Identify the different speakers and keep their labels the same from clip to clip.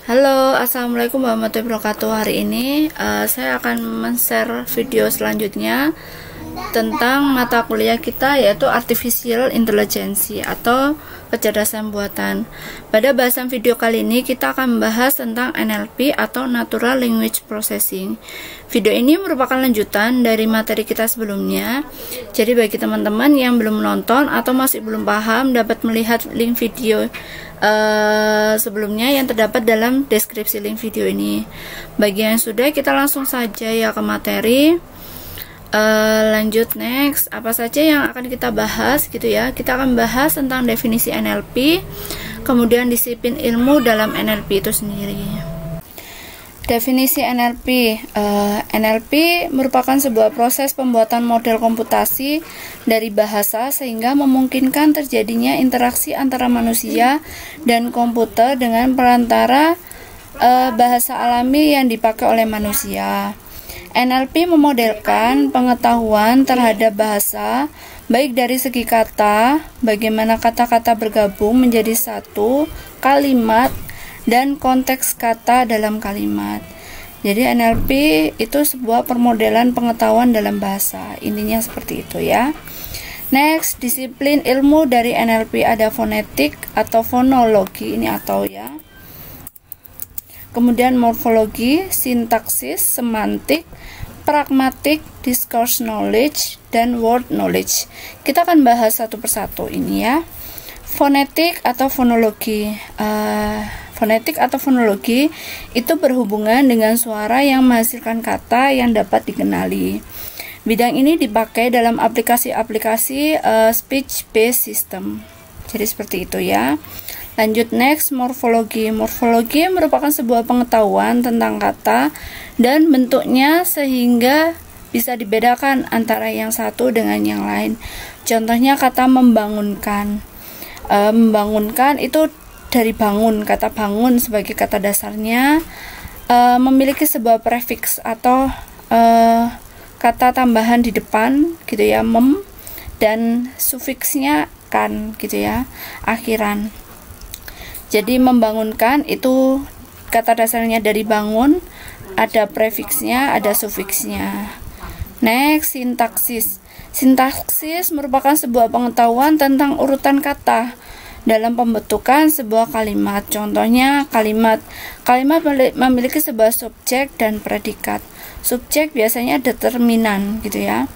Speaker 1: Halo, assalamualaikum warahmatullahi wabarakatuh. Hari ini saya akan men-share video selanjutnya tentang mata kuliah kita, yaitu Artificial Intelligence atau kecerdasan buatan. Pada bahasan video kali ini kita akan membahas tentang NLP atau Natural Language Processing. Video ini merupakan lanjutan dari materi kita sebelumnya. Jadi bagi teman-teman yang belum menonton atau masih belum paham, dapat melihat link video sebelumnya yang terdapat dalam deskripsi link video ini. Bagi yang sudah, kita langsung saja ya ke materi. Lanjut next, apa saja yang akan kita bahas gitu ya. Kita akan bahas tentang definisi NLP, kemudian disiplin ilmu dalam NLP itu sendiri. Definisi NLP. NLP merupakan sebuah proses pembuatan model komputasi dari bahasa sehingga memungkinkan terjadinya interaksi antara manusia dan komputer dengan perantara bahasa alami yang dipakai oleh manusia. NLP memodelkan pengetahuan terhadap bahasa, baik dari segi kata, bagaimana kata-kata bergabung menjadi satu kalimat, dan konteks kata dalam kalimat. Jadi NLP itu sebuah permodelan pengetahuan dalam bahasa. Intinya seperti itu ya. Next, disiplin ilmu dari NLP ada fonetik atau fonologi, ini atau ya. Kemudian morfologi, sintaksis, semantik, pragmatik, discourse knowledge, dan word knowledge. Kita akan bahas satu persatu ini ya. Fonetik atau fonologi. Fonetik atau fonologi itu berhubungan dengan suara yang menghasilkan kata yang dapat dikenali. Bidang ini dipakai dalam aplikasi-aplikasi speech-based system. Jadi seperti itu ya. Lanjut next, morfologi. Morfologi merupakan sebuah pengetahuan tentang kata dan bentuknya sehingga bisa dibedakan antara yang satu dengan yang lain. Contohnya kata membangunkan. Membangunkan itu dari bangun, kata bangun sebagai kata dasarnya memiliki sebuah prefix atau kata tambahan di depan gitu ya, mem, dan sufiksnya kan gitu ya, akhiran. Jadi membangunkan itu kata dasarnya dari bangun, ada prefiksnya, ada sufiksnya. Next, sintaksis. Sintaksis merupakan sebuah pengetahuan tentang urutan kata dalam pembentukan sebuah kalimat. Contohnya kalimat memiliki sebuah subjek dan predikat. Subjek biasanya determinan gitu ya.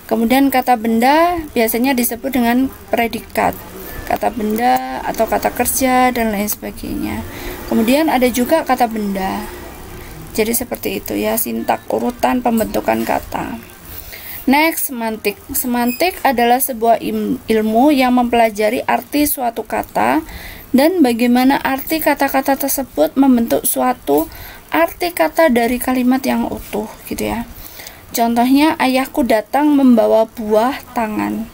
Speaker 1: Kemudian kata benda biasanya disebut dengan predikat. Kata benda atau kata kerja dan lain sebagainya. Kemudian ada juga kata benda. Jadi seperti itu ya, sintak urutan pembentukan kata. Next, semantik. Semantik adalah sebuah ilmu yang mempelajari arti suatu kata dan bagaimana arti kata-kata tersebut membentuk suatu arti kata dari kalimat yang utuh gitu ya. Contohnya, ayahku datang membawa buah tangan.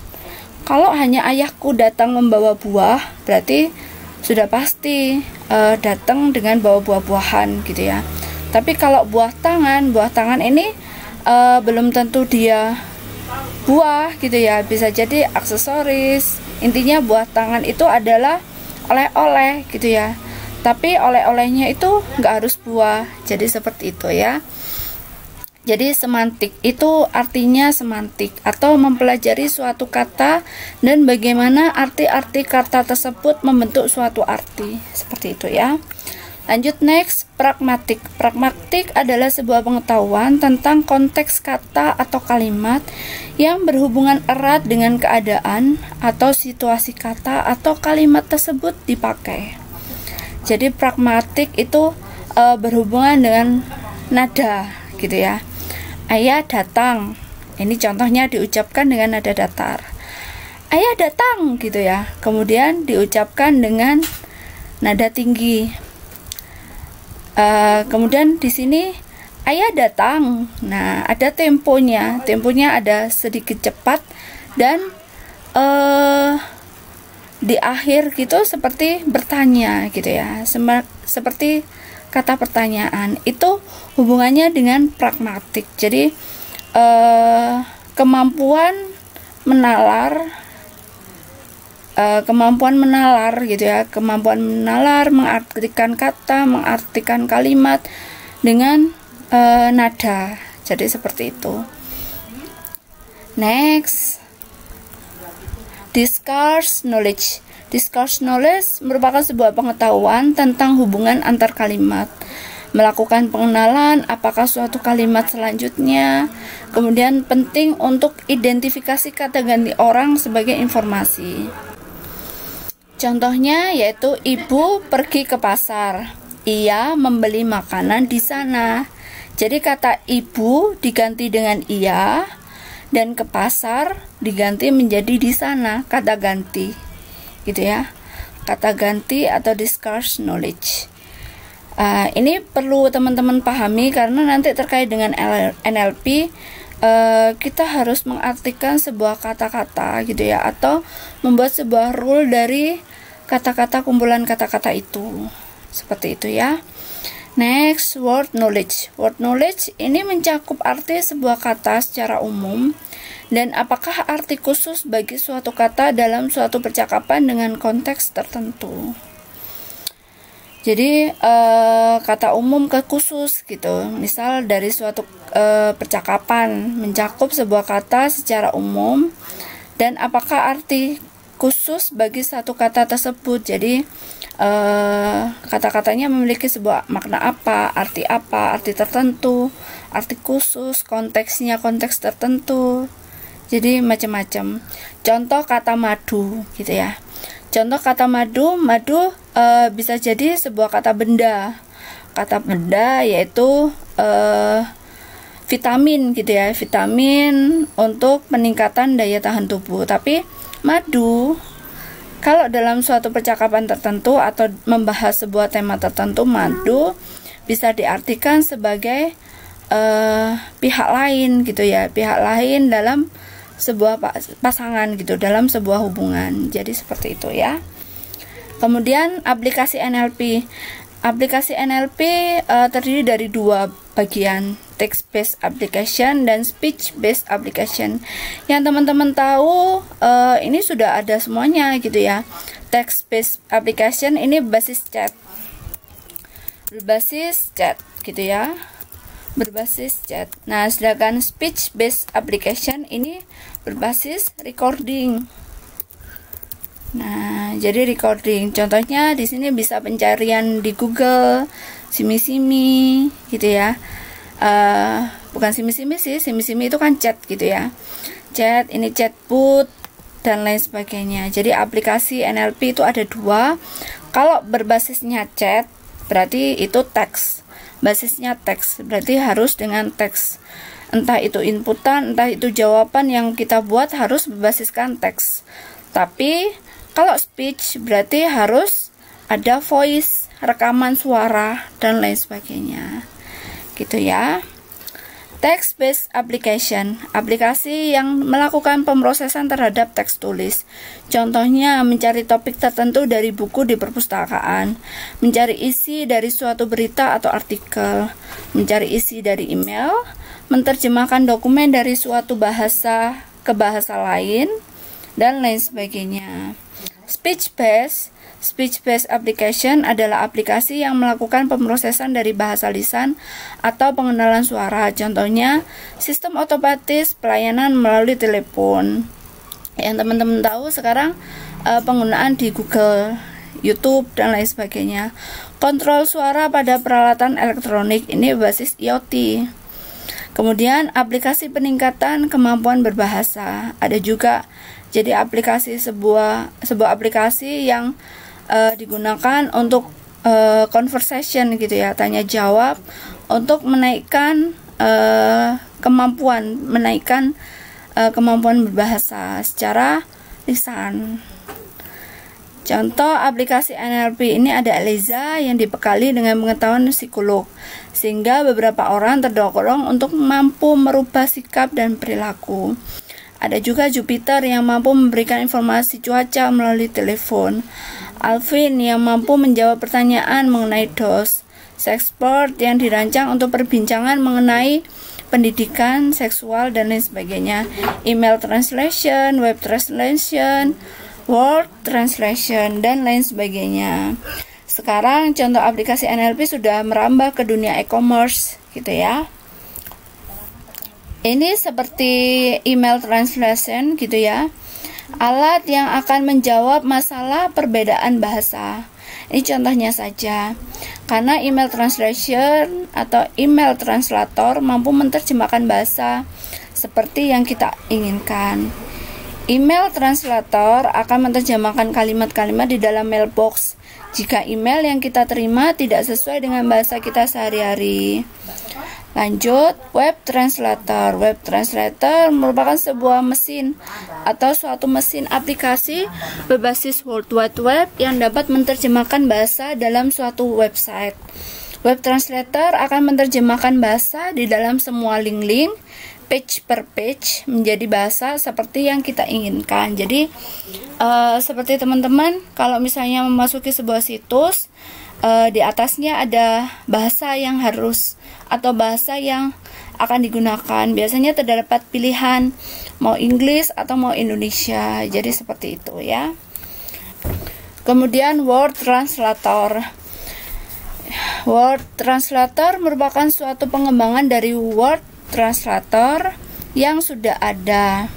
Speaker 1: Kalau hanya ayahku datang membawa buah, berarti sudah pasti datang dengan bawa buah-buahan gitu ya. Tapi kalau buah tangan ini belum tentu dia buah gitu ya, bisa jadi aksesoris. Intinya buah tangan itu adalah oleh-oleh gitu ya, tapi oleh-olehnya itu nggak harus buah. Jadi seperti itu ya. Jadi semantik itu artinya semantik atau mempelajari suatu kata dan bagaimana arti-arti kata tersebut membentuk suatu arti. Seperti itu ya. Lanjut next, pragmatik. Pragmatik adalah sebuah pengetahuan tentang konteks kata atau kalimat yang berhubungan erat dengan keadaan atau situasi kata atau kalimat tersebut dipakai. Jadi pragmatik itu berhubungan dengan nada gitu ya. Ayah datang. Ini contohnya diucapkan dengan nada datar. Ayah datang gitu ya. Kemudian diucapkan dengan nada tinggi. Kemudian di sini ayah datang. Nah, ada temponya. Temponya ada sedikit cepat dan di akhir gitu seperti bertanya gitu ya. Seperti kata pertanyaan. Itu hubungannya dengan pragmatik. Jadi kemampuan menalar kemampuan menalar gitu ya, kemampuan menalar, mengartikan kata, mengartikan kalimat dengan nada. Jadi seperti itu. Next, discourse knowledge. Discourse knowledge merupakan sebuah pengetahuan tentang hubungan antar kalimat, melakukan pengenalan apakah suatu kalimat selanjutnya. Kemudian penting untuk identifikasi kata ganti orang sebagai informasi. Contohnya yaitu ibu pergi ke pasar, ia membeli makanan di sana. Jadi kata ibu diganti dengan ia, dan ke pasar diganti menjadi di sana, kata ganti. Gitu ya. Kata ganti atau discourse knowledge. Ini perlu teman-teman pahami karena nanti terkait dengan NLP kita harus mengartikan sebuah kata-kata gitu ya, atau membuat sebuah rule dari kata-kata, kumpulan kata-kata itu. Seperti itu ya. Next, word knowledge. Word knowledge ini mencakup arti sebuah kata secara umum dan apakah arti khusus bagi suatu kata dalam suatu percakapan dengan konteks tertentu. Jadi kata umum ke khusus gitu. Misal dari suatu percakapan mencakup sebuah kata secara umum dan apakah arti khusus bagi satu kata tersebut. Jadi kata-katanya memiliki sebuah makna apa, arti tertentu, arti khusus, konteksnya konteks tertentu. Jadi macam-macam. Contoh kata madu gitu ya. Contoh kata madu bisa jadi sebuah kata benda. Kata benda yaitu vitamin gitu ya, vitamin untuk peningkatan daya tahan tubuh. Tapi madu, kalau dalam suatu percakapan tertentu atau membahas sebuah tema tertentu, madu bisa diartikan sebagai pihak lain gitu ya, pihak lain dalam sebuah pasangan gitu, dalam sebuah hubungan. Jadi seperti itu ya. Kemudian aplikasi NLP. Aplikasi NLP terdiri dari dua bagian, text based application dan speech based application. Yang teman-teman tahu ini sudah ada semuanya gitu ya. Text based application ini berbasis chat gitu ya, berbasis chat. Nah, sedangkan speech based application ini berbasis recording. Nah, jadi recording. Contohnya di sini bisa pencarian di Google, Simi gitu ya. Bukan Simi sih, Simi itu kan chat gitu ya. Chat, ini chatbot dan lain sebagainya. Jadi aplikasi NLP itu ada dua. Kalau berbasisnya chat, berarti itu teks. Basisnya teks, berarti harus dengan teks. Entah itu inputan, entah itu jawaban yang kita buat harus berbasiskan teks. Tapi kalau speech berarti harus ada voice, rekaman suara dan lain sebagainya. Gitu ya. Text based application, aplikasi yang melakukan pemrosesan terhadap teks tulis. Contohnya mencari topik tertentu dari buku di perpustakaan, mencari isi dari suatu berita atau artikel, mencari isi dari email, menerjemahkan dokumen dari suatu bahasa ke bahasa lain, dan lain sebagainya. Speech based application adalah aplikasi yang melakukan pemrosesan dari bahasa lisan atau pengenalan suara. Contohnya, sistem otomatis pelayanan melalui telepon. Yang teman-teman tahu sekarang penggunaan di Google, YouTube, dan lain sebagainya. Kontrol suara pada peralatan elektronik ini berbasis IoT. Kemudian aplikasi peningkatan kemampuan berbahasa. Ada juga jadi aplikasi sebuah aplikasi yang digunakan untuk conversation gitu ya, tanya jawab untuk menaikkan kemampuan berbahasa secara lisan. Contoh aplikasi NLP ini ada Eliza yang dibekali dengan pengetahuan psikolog, sehingga beberapa orang terdorong untuk mampu merubah sikap dan perilaku. Ada juga Jupiter yang mampu memberikan informasi cuaca melalui telepon. Alvin yang mampu menjawab pertanyaan mengenai DOS. Sexpert yang dirancang untuk perbincangan mengenai pendidikan, seksual, dan lain sebagainya. Email translation, web translation, word translation, dan lain sebagainya. Sekarang contoh aplikasi NLP sudah merambah ke dunia e-commerce gitu ya. Ini seperti email translation gitu ya. Alat yang akan menjawab masalah perbedaan bahasa. Ini contohnya saja. Karena email translation atau email translator mampu menerjemahkan bahasa seperti yang kita inginkan. Email translator akan menerjemahkan kalimat-kalimat di dalam mailbox jika email yang kita terima tidak sesuai dengan bahasa kita sehari-hari. Lanjut, web translator. Web translator merupakan sebuah mesin atau suatu mesin aplikasi berbasis World Wide Web yang dapat menerjemahkan bahasa dalam suatu website. Web translator akan menerjemahkan bahasa di dalam semua link-link, page per page, menjadi bahasa seperti yang kita inginkan. Jadi, seperti teman-teman, kalau misalnya memasuki sebuah situs, di atasnya ada bahasa yang harus atau bahasa yang akan digunakan. Biasanya terdapat pilihan mau Inggris atau mau Indonesia. Jadi seperti itu ya. Kemudian word translator. Word translator merupakan suatu pengembangan dari word translator yang sudah ada.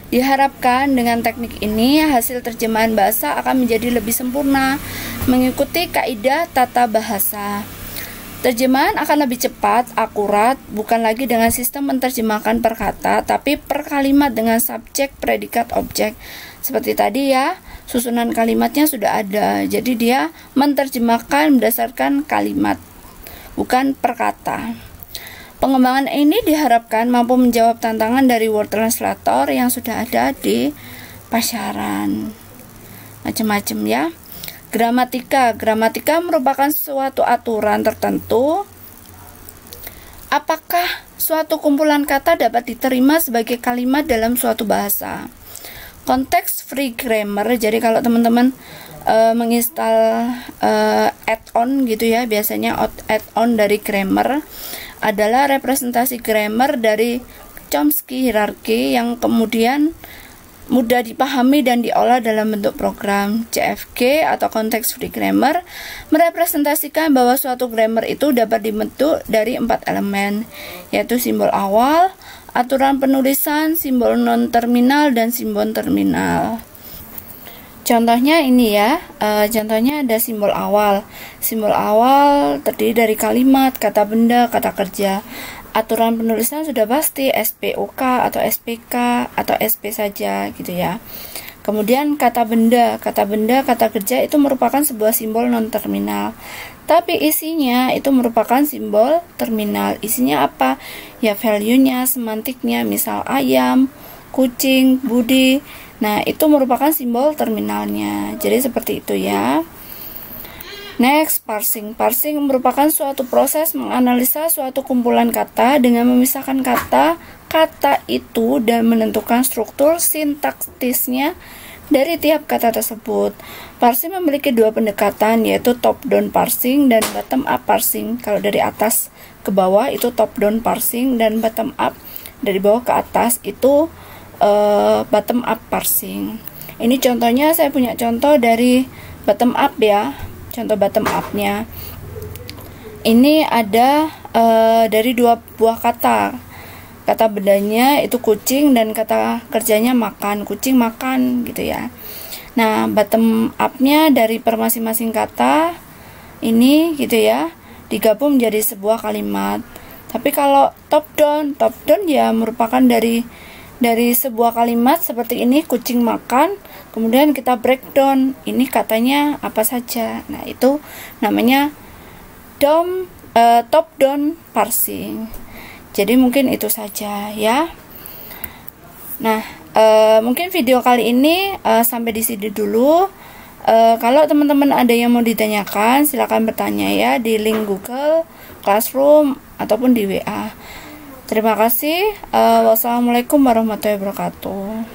Speaker 1: Diharapkan dengan teknik ini hasil terjemahan bahasa akan menjadi lebih sempurna mengikuti kaidah tata bahasa. Terjemahan akan lebih cepat, akurat, bukan lagi dengan sistem menerjemahkan per kata, tapi per kalimat dengan subjek, predikat, objek. Seperti tadi ya, susunan kalimatnya sudah ada. Jadi dia menerjemahkan berdasarkan kalimat, bukan per kata. Pengembangan ini diharapkan mampu menjawab tantangan dari word translator yang sudah ada di pasaran. Macam-macam ya. Gramatika. Gramatika merupakan suatu aturan tertentu. Apakah suatu kumpulan kata dapat diterima sebagai kalimat dalam suatu bahasa? Konteks free grammar. Jadi kalau teman-teman menginstal add-on gitu ya, biasanya add-on dari grammar adalah representasi grammar dari Chomsky hierarki yang kemudian mudah dipahami dan diolah dalam bentuk program. CFG atau Context Free Grammar merepresentasikan bahwa suatu grammar itu dapat dibentuk dari 4 elemen, yaitu simbol awal, aturan penulisan, simbol non-terminal, dan simbol terminal. Contohnya ini ya, contohnya ada simbol awal. Simbol awal terdiri dari kalimat, kata benda, kata kerja. Aturan penulisan sudah pasti SPOK atau SPK atau SP saja gitu ya. Kemudian kata benda, kata kerja itu merupakan sebuah simbol non-terminal. Tapi isinya itu merupakan simbol terminal. Isinya apa? Ya value-nya, semantiknya, misal ayam, kucing, budi. Nah, itu merupakan simbol terminalnya. Jadi seperti itu ya. Next, parsing. Parsing merupakan suatu proses menganalisa suatu kumpulan kata dengan memisahkan kata itu dan menentukan struktur sintaktisnya dari tiap kata tersebut. Parsing memiliki dua pendekatan, yaitu top-down parsing dan bottom-up parsing. Kalau dari atas ke bawah itu top-down parsing, dan bottom-up dari bawah ke atas itu bottom-up parsing. Ini contohnya, saya punya contoh dari bottom-up ya. Contoh bottom up-nya. Ini ada dari dua buah kata. Kata bendanya itu kucing dan kata kerjanya makan. Kucing makan gitu ya. Nah, bottom up-nya dari per masing-masing kata ini gitu ya, digabung menjadi sebuah kalimat. Tapi kalau top down ya merupakan dari sebuah kalimat seperti ini, kucing makan. Kemudian kita breakdown, ini katanya apa saja. Nah, itu namanya top down parsing. Jadi mungkin itu saja ya. Nah, mungkin video kali ini sampai di sini dulu. Kalau teman-teman ada yang mau ditanyakan, silakan bertanya ya di link Google Classroom ataupun di WA. Terima kasih. Wassalamualaikum warahmatullahi wabarakatuh.